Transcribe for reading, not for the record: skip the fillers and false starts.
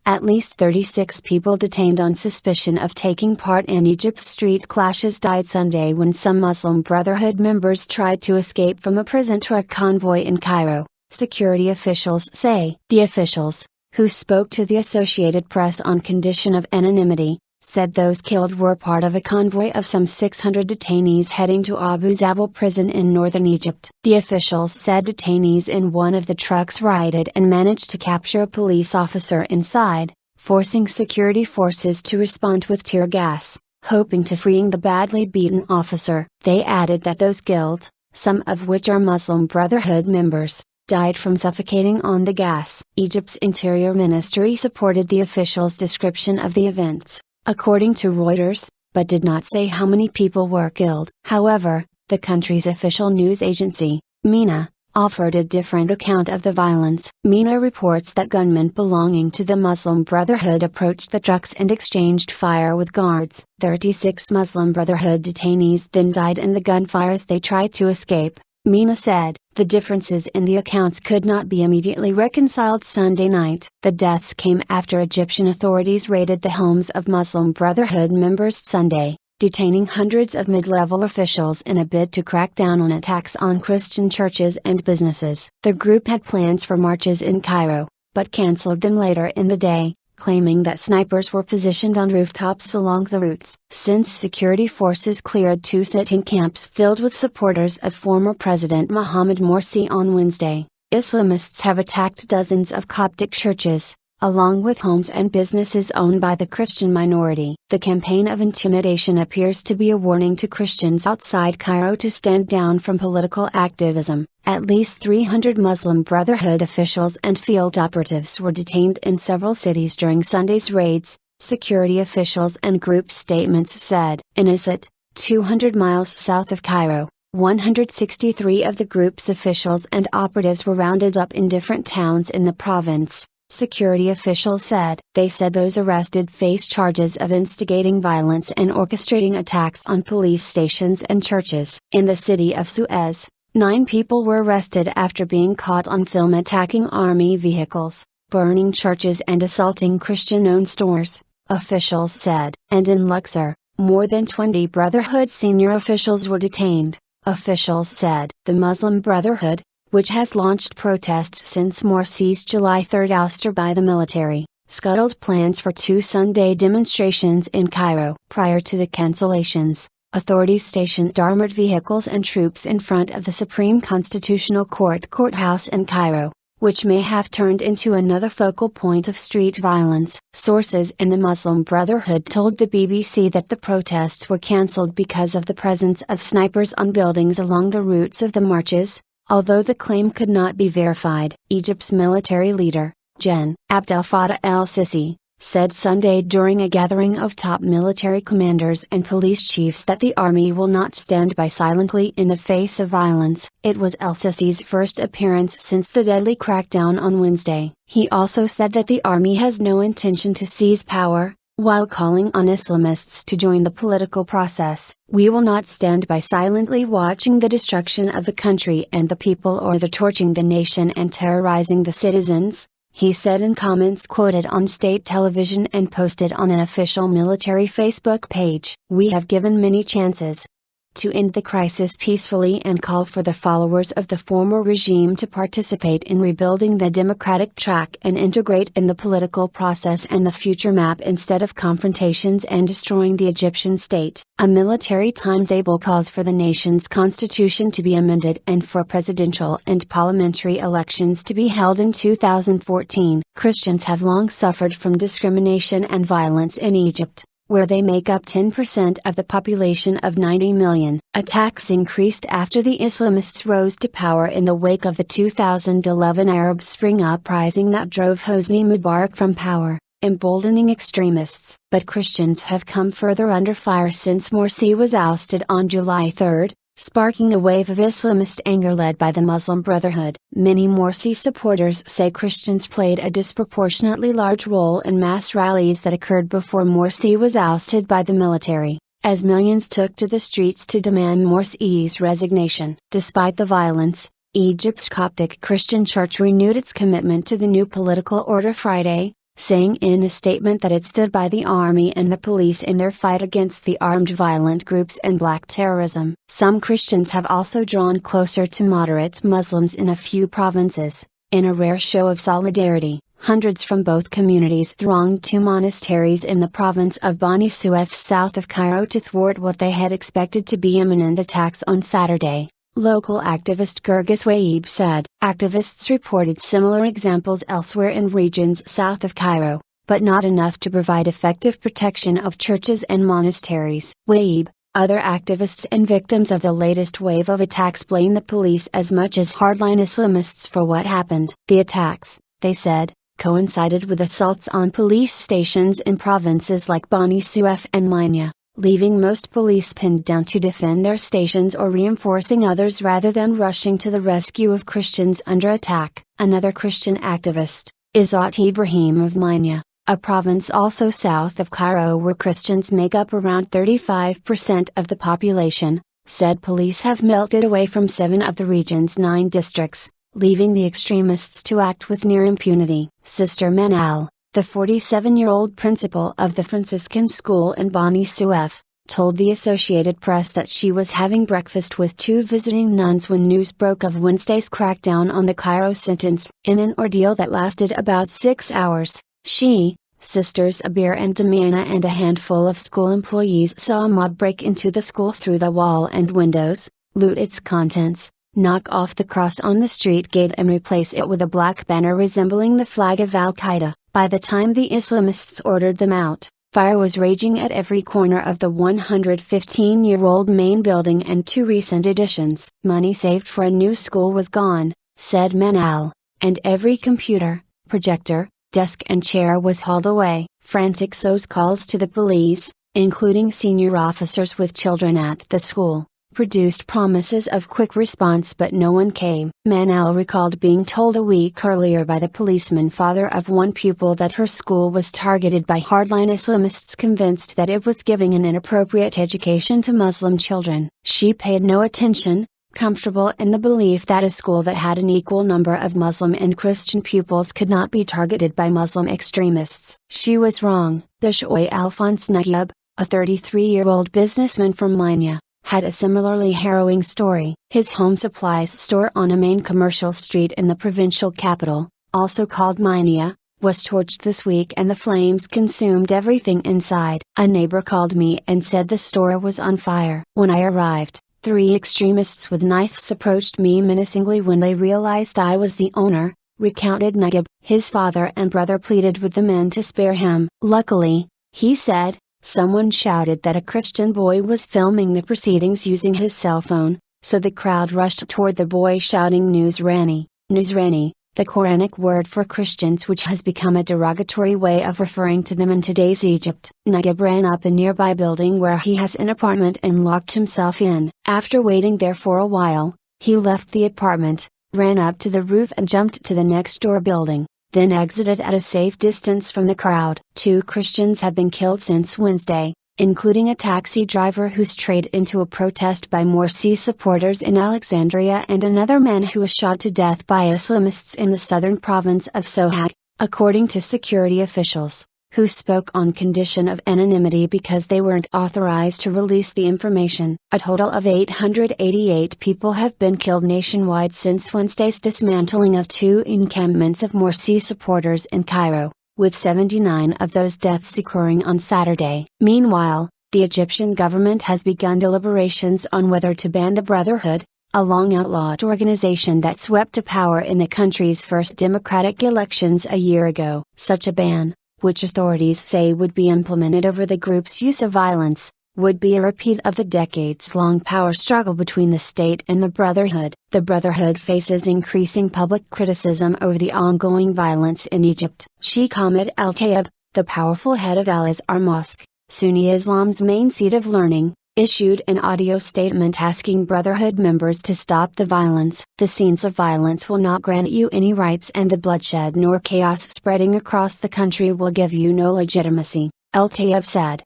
At least 36 people detained on suspicion of taking part in Egypt's street clashes died Sunday when some Muslim Brotherhood members tried to escape from a prison truck convoy in Cairo, security officials say. The officials, who spoke to the Associated Press on condition of anonymity, said those killed were part of a convoy of some 600 detainees heading to Abu Zaabal prison in northern Egypt. The officials said detainees in one of the trucks rioted and managed to capture a police officer inside, forcing security forces to respond with tear gas, hoping to freeing the badly beaten officer. They added that those killed, some of which are Muslim Brotherhood members, died from suffocating on the gas. Egypt's Interior Ministry supported the officials' description of the events, according to Reuters, but did not say how many people were killed. However, the country's official news agency, MENA, offered a different account of the violence. MENA reports that gunmen belonging to the Muslim Brotherhood approached the trucks and exchanged fire with guards. 36 Muslim Brotherhood detainees then died in the gunfire as they tried to escape, MENA said. The differences in the accounts could not be immediately reconciled Sunday night. The deaths came after Egyptian authorities raided the homes of Muslim Brotherhood members Sunday, detaining hundreds of mid-level officials in a bid to crack down on attacks on Christian churches and businesses. The group had plans for marches in Cairo, but cancelled them later in the day, claiming that snipers were positioned on rooftops along the routes. Since security forces cleared two sitting camps filled with supporters of former President Mohamed Morsi on Wednesday, Islamists have attacked dozens of Coptic churches, along with homes and businesses owned by the Christian minority. The campaign of intimidation appears to be a warning to Christians outside Cairo to stand down from political activism. At least 300 Muslim Brotherhood officials and field operatives were detained in several cities during Sunday's raids, security officials and group statements said. In Isat, 200 miles south of Cairo, 163 of the group's officials and operatives were rounded up in different towns in the province, security officials said. They said those arrested face charges of instigating violence and orchestrating attacks on police stations and churches. In the city of Suez, 9 people were arrested after being caught on film attacking army vehicles, burning churches and assaulting Christian-owned stores, officials said. And in Luxor, more than 20 Brotherhood senior officials were detained, officials said. The Muslim Brotherhood, which has launched protests since Morsi's July 3 ouster by the military, scuttled plans for 2 Sunday demonstrations in Cairo. Prior to the cancellations, authorities stationed armored vehicles and troops in front of the Supreme Constitutional Court courthouse in Cairo, which may have turned into another focal point of street violence. Sources in the Muslim Brotherhood told the BBC that the protests were cancelled because of the presence of snipers on buildings along the routes of the marches, although the claim could not be verified. Egypt's military leader, Gen. Abdel Fattah el-Sisi, said Sunday during a gathering of top military commanders and police chiefs that the army will not stand by silently in the face of violence. It was el-Sisi's first appearance since the deadly crackdown on Wednesday. He also said that the army has no intention to seize power, while calling on Islamists to join the political process. We will not stand by silently watching the destruction of the country and the people or the torching the nation and terrorizing the citizens, he said in comments quoted on state television and posted on an official military Facebook page. We have given many chances to end the crisis peacefully and call for the followers of the former regime to participate in rebuilding the democratic track and integrate in the political process and the future map instead of confrontations and destroying the Egyptian state. A military timetable calls for the nation's constitution to be amended and for presidential and parliamentary elections to be held in 2014. Christians have long suffered from discrimination and violence in Egypt, where they make up 10% of the population of 90 million. Attacks increased after the Islamists rose to power in the wake of the 2011 Arab Spring uprising that drove Hosni Mubarak from power, emboldening extremists. But Christians have come further under fire since Morsi was ousted on July 3, sparking a wave of Islamist anger led by the Muslim Brotherhood. Many Morsi supporters say Christians played a disproportionately large role in mass rallies that occurred before Morsi was ousted by the military, as millions took to the streets to demand Morsi's resignation. Despite the violence, Egypt's Coptic Christian Church renewed its commitment to the new political order Friday, saying in a statement that it stood by the army and the police in their fight against the armed violent groups and black terrorism. Some Christians have also drawn closer to moderate Muslims in a few provinces. In a rare show of solidarity, hundreds from both communities thronged two monasteries in the province of Bani Suef south of Cairo to thwart what they had expected to be imminent attacks on Saturday. Local activist Gurgis Waib said. Activists reported similar examples elsewhere in regions south of Cairo, but not enough to provide effective protection of churches and monasteries. Waib, other activists and victims of the latest wave of attacks blame the police as much as hardline Islamists for what happened. The attacks, they said, coincided with assaults on police stations in provinces like Bani Suef and Minya, leaving most police pinned down to defend their stations or reinforcing others rather than rushing to the rescue of Christians under attack. Another Christian activist, Izzat Ibrahim of Minya, a province also south of Cairo where Christians make up around 35% of the population, said police have melted away from 7 of the region's 9 districts, leaving the extremists to act with near impunity. Sister Manal, the 47-year-old principal of the Franciscan school in Bani Suef, told the Associated Press that she was having breakfast with 2 visiting nuns when news broke of Wednesday's crackdown on the Cairo sentence. In an ordeal that lasted about 6 hours, she, Sisters Abir and Damiana and a handful of school employees saw a mob break into the school through the wall and windows, loot its contents, knock off the cross on the street gate and replace it with a black banner resembling the flag of Al-Qaeda. By the time the Islamists ordered them out, fire was raging at every corner of the 115-year-old main building and 2 recent additions. Money saved for a new school was gone, said Manal, and every computer, projector, desk and chair was hauled away. Frantic SOS calls to the police, including senior officers with children at the school, produced promises of quick response but no one came. Manal recalled being told a week earlier by the policeman father of one pupil that her school was targeted by hardline Islamists convinced that it was giving an inappropriate education to Muslim children. She paid no attention, comfortable in the belief that a school that had an equal number of Muslim and Christian pupils could not be targeted by Muslim extremists. She was wrong. Bishoy Alphonse Nayib, a 33-year-old businessman from Minya, had a similarly harrowing story. His home supplies store on a main commercial street in the provincial capital, also called Minya, was torched this week and the flames consumed everything inside. A neighbor called me and said the store was on fire. When I arrived, 3 extremists with knives approached me menacingly when they realized I was the owner, recounted Nayib. His father and brother pleaded with the men to spare him. Luckily, he said, someone shouted that a Christian boy was filming the proceedings using his cell phone, so the crowd rushed toward the boy shouting Nusrani, Nusrani, the Quranic word for Christians which has become a derogatory way of referring to them in today's Egypt. Nayib ran up a nearby building where he has an apartment and locked himself in. After waiting there for a while, he left the apartment, ran up to the roof and jumped to the next door building, then exited at a safe distance from the crowd. 2 Christians have been killed since Wednesday, including a taxi driver who strayed into a protest by Morsi supporters in Alexandria and another man who was shot to death by Islamists in the southern province of Sohag, according to security officials, who spoke on condition of anonymity because they weren't authorized to release the information. A total of 888 people have been killed nationwide since Wednesday's dismantling of 2 encampments of Morsi supporters in Cairo, with 79 of those deaths occurring on Saturday. Meanwhile, the Egyptian government has begun deliberations on whether to ban the Brotherhood, a long-outlawed organization that swept to power in the country's first democratic elections a year ago. Such a ban, which authorities say would be implemented over the group's use of violence, would be a repeat of the decades-long power struggle between the state and the Brotherhood. The Brotherhood faces increasing public criticism over the ongoing violence in Egypt. Sheikh Ahmed Al-Tayeb, the powerful head of Al-Azhar Mosque, Sunni Islam's main seat of learning, issued an audio statement asking Brotherhood members to stop the violence. The scenes of violence will not grant you any rights and the bloodshed nor chaos spreading across the country will give you no legitimacy, Al-Tayeb said.